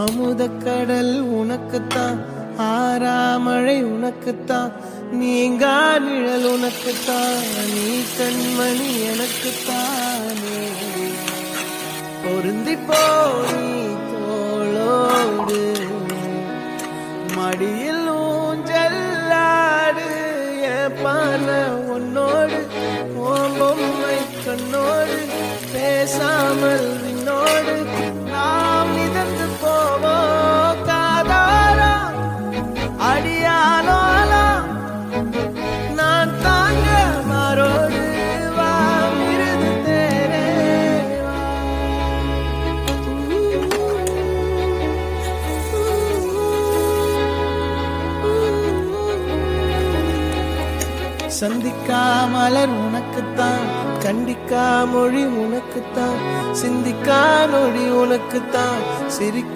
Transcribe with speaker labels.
Speaker 1: அமுதக்கடல் உனக்குத்தான், ஆறாமழை உனக்குத்தான், நீங்கா நிழல் உனக்குத்தான், நீ கண்மணி எனக்குத்தானே. பொருந்தி போய் தோளோடு மடியில் ஊஞ்சல்லாடு, பான உன்னோடு ஓம்பொம்மை கண்ணோடு பேசாமல் விண்ணோடு நாம் மிதந்து போவோம் காதாரா அடியாலோலா நான் தாங்க மாறோடு வா மிருது தேரே சந்திக்கா மலர் உனக்குத்தான், கண்டிக்கா மொழி உனக்குத்தான், சிந்திக்கா நொடி உனக்குத்தான், சிரிக்க